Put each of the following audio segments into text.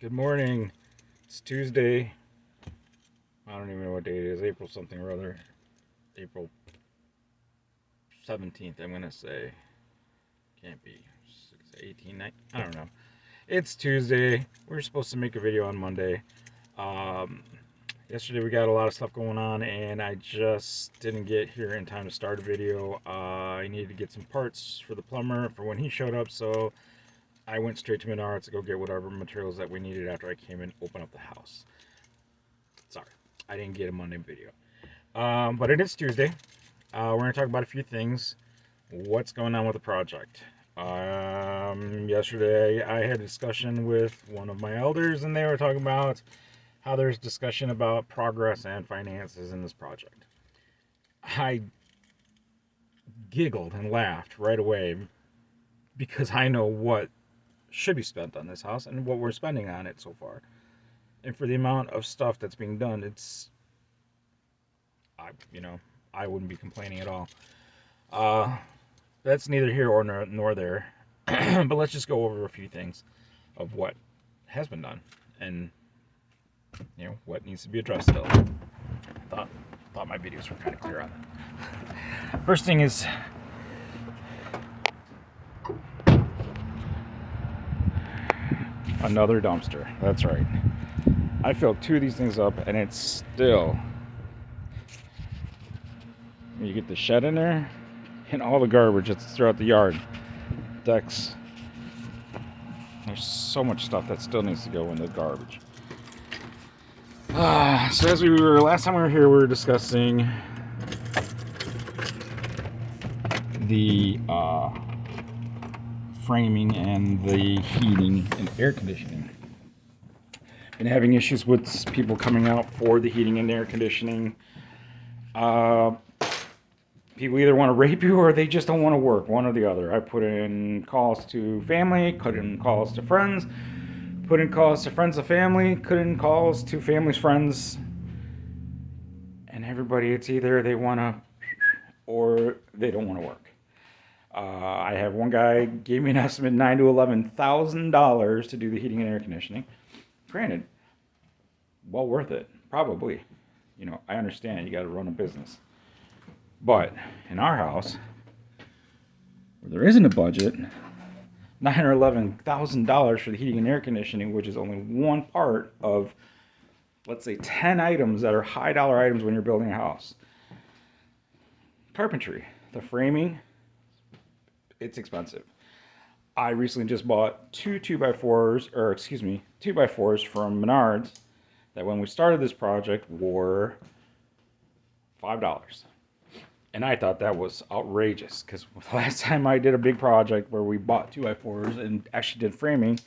Good morning. It's Tuesday. I don't even know what date it is. April something or other. April 17th, I'm going to say. Can't be. 18, 19, I don't know. It's Tuesday. We were supposed to make a video on Monday. Um, Yesterday we got a lot of stuff going on and I just didn't get here in time to start a video. I needed to get some parts for the plumber for when he showed up, so I went straight to Menards to go get whatever materials that we needed after I came in, open up the house. Sorry, I didn't get a Monday video. But it is Tuesday. We're going to talk about a few things. What's going on with the project? Yesterday I had a discussion with one of my elders, and they were talking about how there's discussion about progress and finances in this project. I giggled and laughed right away because I know what should be spent on this house and what we're spending on it so far. And for the amount of stuff that's being done, I wouldn't be complaining at all. That's neither here nor there. But let's just go over a few things of what has been done and what needs to be addressed still. Thought my videos were kind of clear on that. First thing is another dumpster. That's right. I filled two of these things up and it's still, you get the shed in there and all the garbage that's throughout the yard, decks. There's so much stuff that still needs to go in the garbage. So as last time we were here, we were discussing the framing and the heating and air conditioning. Been having issues with people coming out for the heating and air conditioning. People either want to rape you or they just don't want to work, one or the other. I put in calls to family, put in calls to friends, put in calls to friends of family, put in calls to family's friends, and everybody, it's either they want to or they don't want to work. I have one guy gave me an estimate $9,000 to $11,000 to do the heating and air conditioning. Granted, well worth it, probably. I understand you got to run a business. But in our house, where there isn't a budget, $9,000 or $11,000 for the heating and air conditioning, which is only one part of, let's say, 10 items that are high dollar items when you're building a house. Carpentry, the framing, it's expensive. I recently just bought two 2x4s from Menards that when we started this project were $5. And I thought that was outrageous because the last time I did a big project where we bought 2x4s and actually did framing,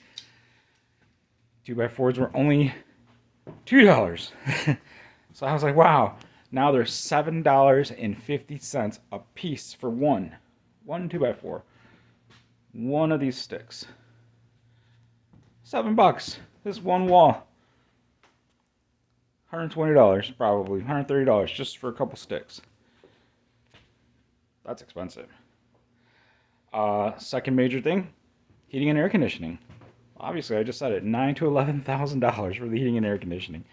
2x4s were only $2. So I was like, wow, now they're $7.50 a piece for one 2x4. One of these sticks. $7. This one wall. $120 probably, $130 just for a couple sticks. That's expensive. Second major thing, heating and air conditioning. Obviously, I just said it, $9,000 to $11,000 for the heating and air conditioning.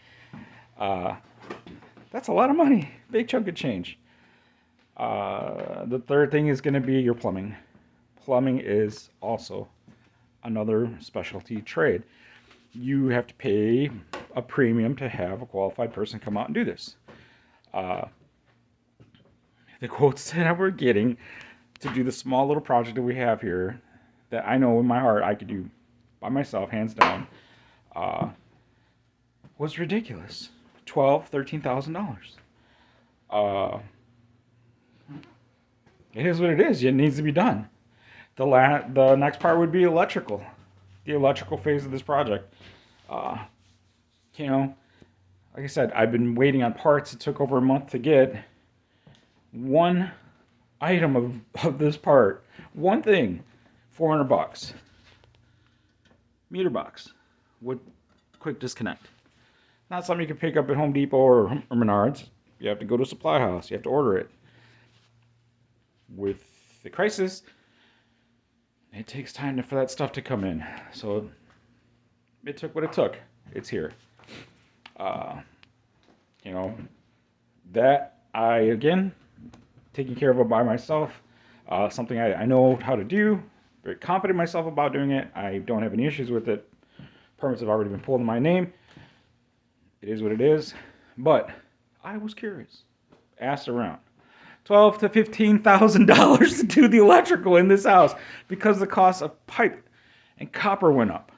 That's a lot of money, big chunk of change. The third thing is going to be your plumbing. Plumbing is also another specialty trade. You have to pay a premium to have a qualified person come out and do this. The quotes that we're getting to do the small little project that we have here, that I know in my heart I could do by myself, hands down, was ridiculous. $12,000, $13,000. It is what it is. It needs to be done. The next part would be electrical. The electrical phase of this project. Like I said, I've been waiting on parts. It took over a month to get one item of this part. One thing, $400. Meter box with quick disconnect. Not something you can pick up at Home Depot or Menards. You have to go to a supply house. You have to order it. With the crisis, it takes time for that stuff to come in. So it took what it took. It's here. Uh, you know, that I, again, taking care of it by myself. Something I know how to do. Very confident in myself about doing it. I don't have any issues with it. Permits have already been pulled in my name. It is what it is. But I was curious. Asked around. $12,000 to $15,000 to do the electrical in this house because the cost of pipe and copper went up.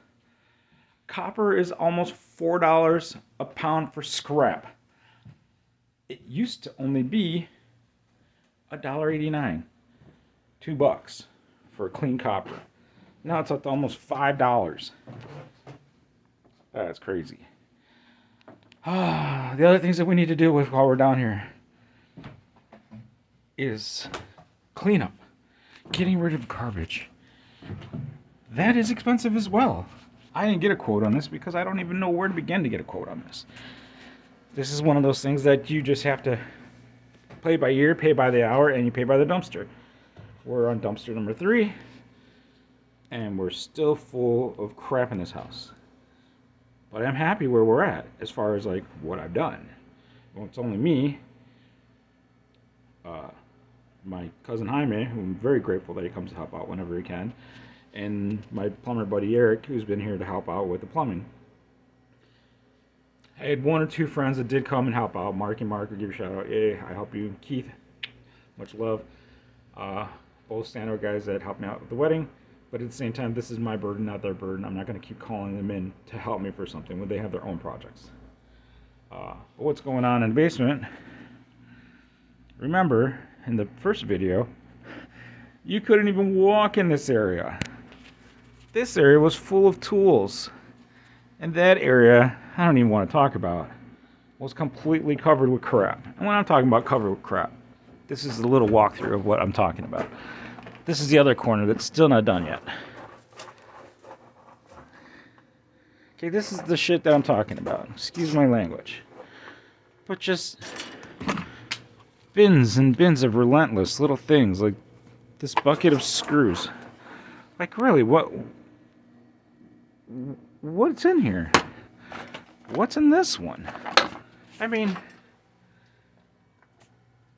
Copper is almost $4 a pound for scrap. It used to only be $1.89, $2 for clean copper. Now it's up to almost $5. That's crazy. The other things that we need to do with while we're down here is cleanup, getting rid of garbage. That is expensive as well. I didn't get a quote on this because I don't even know where to begin to get a quote on this. This is one of those things that you just have to play by ear, pay by the hour, and you pay by the dumpster. We're on dumpster number 3, and we're still full of crap in this house. But I'm happy where we're at as far as like what I've done. Well, it's only me, my cousin Jaime, who I'm very grateful that he comes to help out whenever he can, and my plumber buddy Eric, who's been here to help out with the plumbing. I had 1 or 2 friends that did come and help out. Mark, I'll give you a shout out. Hey, I help you. Keith, much love. Both stand-up guys that helped me out with the wedding. But at the same time, this is my burden, not their burden. I'm not going to keep calling them in to help me for something when they have their own projects. But what's going on in the basement? Remember, in the first video, you couldn't even walk in this area. This area was full of tools. And that area, I don't even want to talk about, was completely covered with crap. And when I'm talking about covered with crap, this is a little walkthrough of what I'm talking about. This is the other corner that's still not done yet. Okay, this is the shit that I'm talking about. Excuse my language. But just bins and bins of relentless little things, like this bucket of screws. Like, really, what's in here? What's in this one? I mean,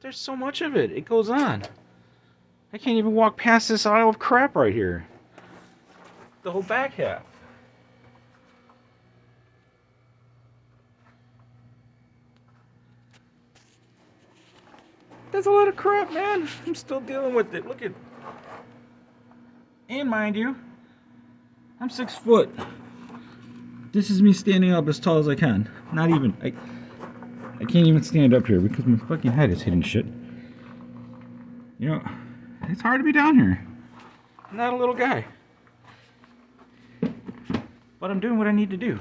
there's so much of it. It goes on. I can't even walk past this aisle of crap right here. The whole back half. That's a lot of crap, man. I'm still dealing with it. Look at... And mind you, I'm 6 foot. This is me standing up as tall as I can. Not even... I can't even stand up here because my fucking head is hitting shit. You know, it's hard to be down here. I'm not a little guy. But I'm doing what I need to do.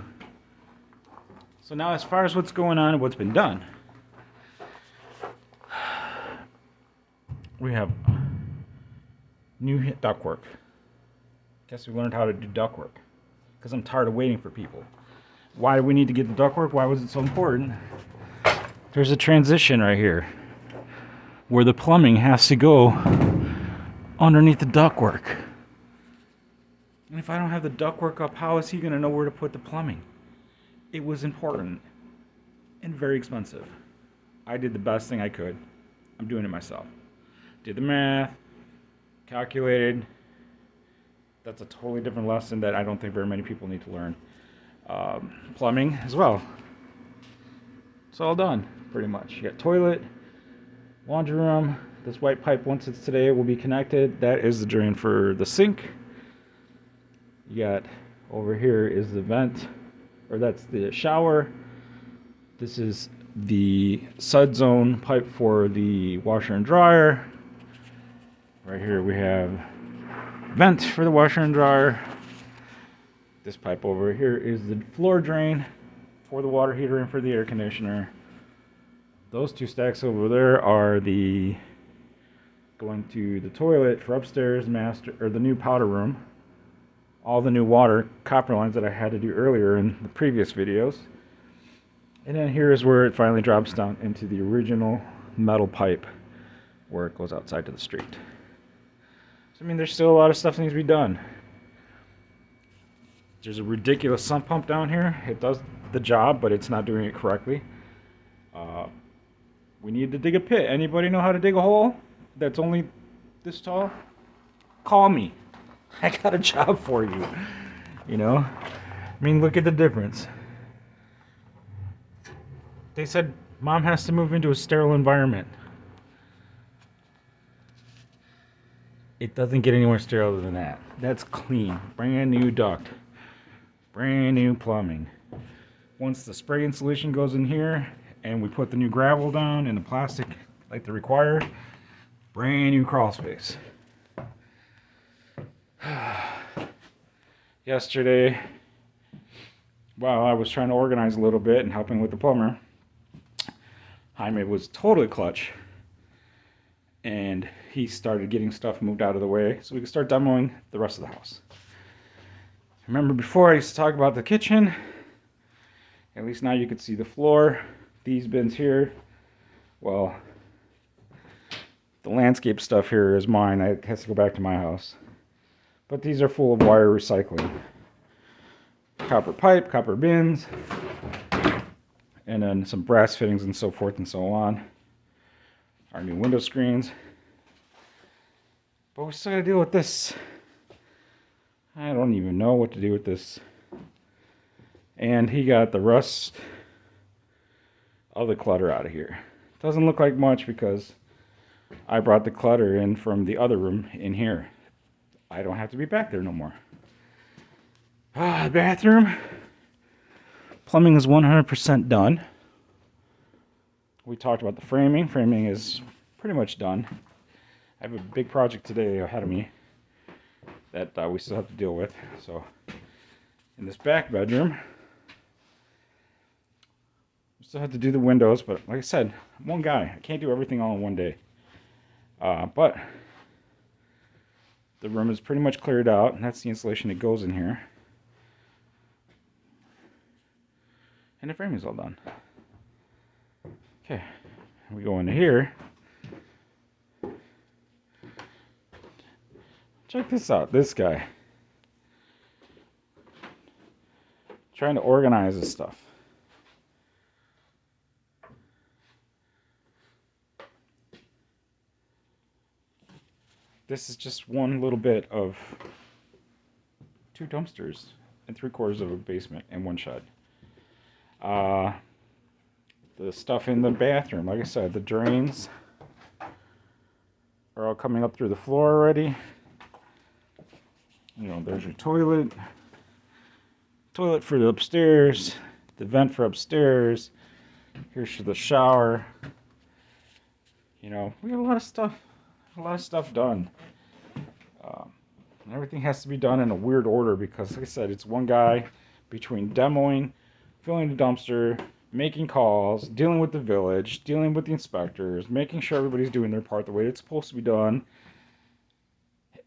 So now as far as what's going on and what's been done, we have new ductwork. Guess we learned how to do ductwork. Because I'm tired of waiting for people. Why do we need to get the ductwork? Why was it so important? There's a transition right here where the plumbing has to go underneath the ductwork. And if I don't have the ductwork up, how is he going to know where to put the plumbing? It was important and very expensive. I did the best thing I could. I'm doing it myself. Did the math, calculated. That's a totally different lesson that I don't think very many people need to learn. Plumbing as well. It's all done, pretty much. You got toilet, laundry room. This white pipe, once it's today, will be connected. That is the drain for the sink. You got over here is the vent, or that's the shower. This is the sud zone pipe for the washer and dryer. Right here we have vent for the washer and dryer. This pipe over here is the floor drain for the water heater and for the air conditioner. Those 2 stacks over there are the going to the toilet for upstairs master, or the new powder room. All the new water copper lines that I had to do earlier in the previous videos. And then here is where it finally drops down into the original metal pipe where it goes outside to the street. So, I mean, there's still a lot of stuff that needs to be done. There's a ridiculous sump pump down here. It does the job, but it's not doing it correctly. Uh, we need to dig a pit. Anybody know how to dig a hole that's only this tall? Call me. I got a job for you. You know? I mean, look at the difference. They said mom has to move into a sterile environment. It doesn't get any more sterile than that. That's clean. Brand new duct. Brand new plumbing. Once the spray insulation goes in here and we put the new gravel down and the plastic like they require, brand new crawl space. Yesterday, while I was trying to organize a little bit and helping with the plumber, Jaime was totally clutch, and he started getting stuff moved out of the way so we could start demoing the rest of the house. Remember before I used to talk about the kitchen? At least now you could see the floor. These bins here, well, the landscape stuff here is mine. It has to go back to my house. But these are full of wire recycling. Copper pipe, copper bins, and then some brass fittings and so forth and so on. Our new window screens. But we still gotta deal with this. I don't even know what to do with this. And he got the rest of the clutter out of here. Doesn't look like much because I brought the clutter in from the other room in here. I don't have to be back there no more. The bathroom. Plumbing is 100% done. We talked about the framing. Framing is pretty much done. I have a big project today ahead of me that we still have to deal with. So, in this back bedroom, we still have to do the windows, but like I said, I'm one guy. I can't do everything all in one day. But the room is pretty much cleared out, and that's the insulation that goes in here. And the framing is all done. Okay, we go into here. Check this out, this guy. Trying to organize this stuff. This is just one little bit of 2 dumpsters and 3/4 of a basement and 1 shed. The stuff in the bathroom, like I said, the drains are all coming up through the floor already. You know, there's your toilet for the upstairs, the vent for upstairs. Here's the shower. You know, we got a lot of stuff done. Everything has to be done in a weird order because, like I said, it's one guy between demoing, filling the dumpster, making calls, dealing with the village, dealing with the inspectors, making sure everybody's doing their part the way it's supposed to be done,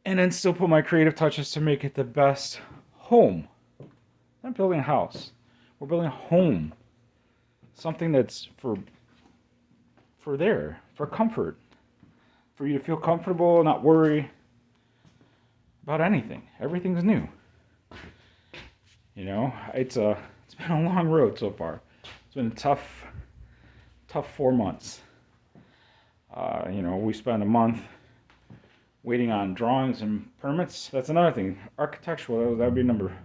and then still put my creative touches to make it the best home. I'm not building a house. We're building a home. Something that's for comfort. For you to feel comfortable, not worry about anything. Everything's new. You know, it's been a long road so far. It's been a tough 4 months. You know, we spent a month waiting on drawings and permits. That's another thing. Architectural, that would be number.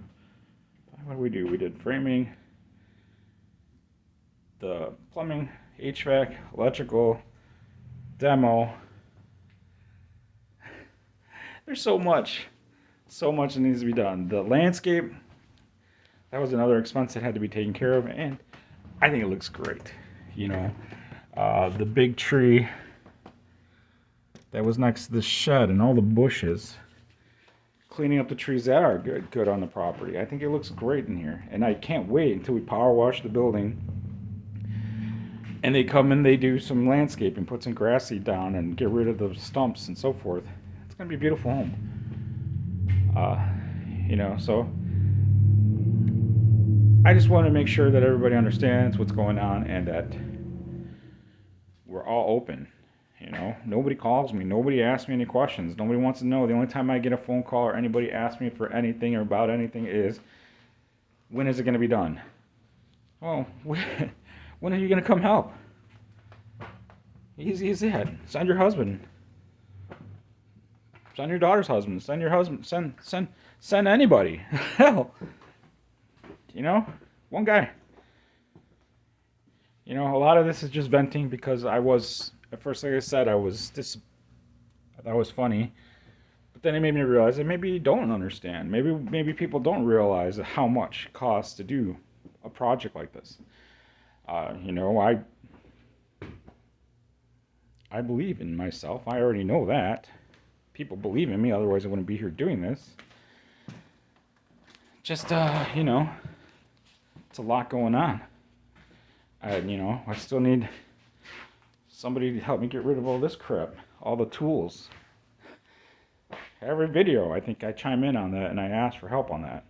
What did we do? We did framing, the plumbing, HVAC, electrical, demo. There's so much that needs to be done. The landscape, that was another expense that had to be taken care of, and I think it looks great. You know, the big tree that was next to the shed and all the bushes, cleaning up the trees that are good on the property. I think it looks great in here, and I can't wait until we power wash the building and they come and they do some landscaping, put some grass seed down and get rid of the stumps and so forth. It's gonna be a beautiful home. You know, so I just want to make sure that everybody understands what's going on and that we're all open. You know, nobody calls me, nobody asks me any questions, nobody wants to know. The only time I get a phone call or anybody asks me for anything or about anything is When is it going to be done? Well, when are you going to come help? Easy as that. Send your husband. Send your daughter's husband. Send your husband. Send anybody. Hell, you know, one guy. You know, a lot of this is just venting because I was at first, like I said, I was that was funny, but then it made me realize that maybe you don't understand. Maybe people don't realize how much it costs to do a project like this. You know, I believe in myself. I already know that. People believe in me, otherwise I wouldn't be here doing this. Just you know, it's a lot going on. You know, I still need somebody to help me get rid of all this crap, all the tools. Every video, I think I chime in on that and I ask for help on that.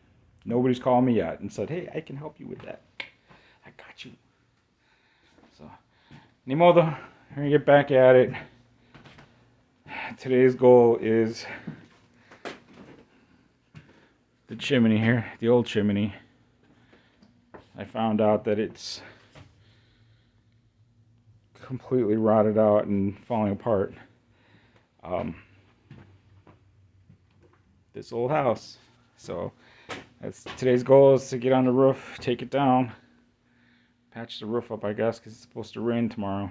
Nobody's called me yet and said, hey, I can help you with that. I got you. So, ni modo, we're gonna get back at it. Today's goal is the chimney here, the old chimney. I found out that it's completely rotted out and falling apart. This old house. So today's goal is to get on the roof, take it down, patch the roof up, I guess, because it's supposed to rain tomorrow.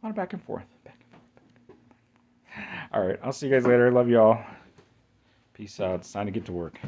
A lot of back and forth. All right, I'll see you guys later. Love you all. Peace out. It's time to get to work.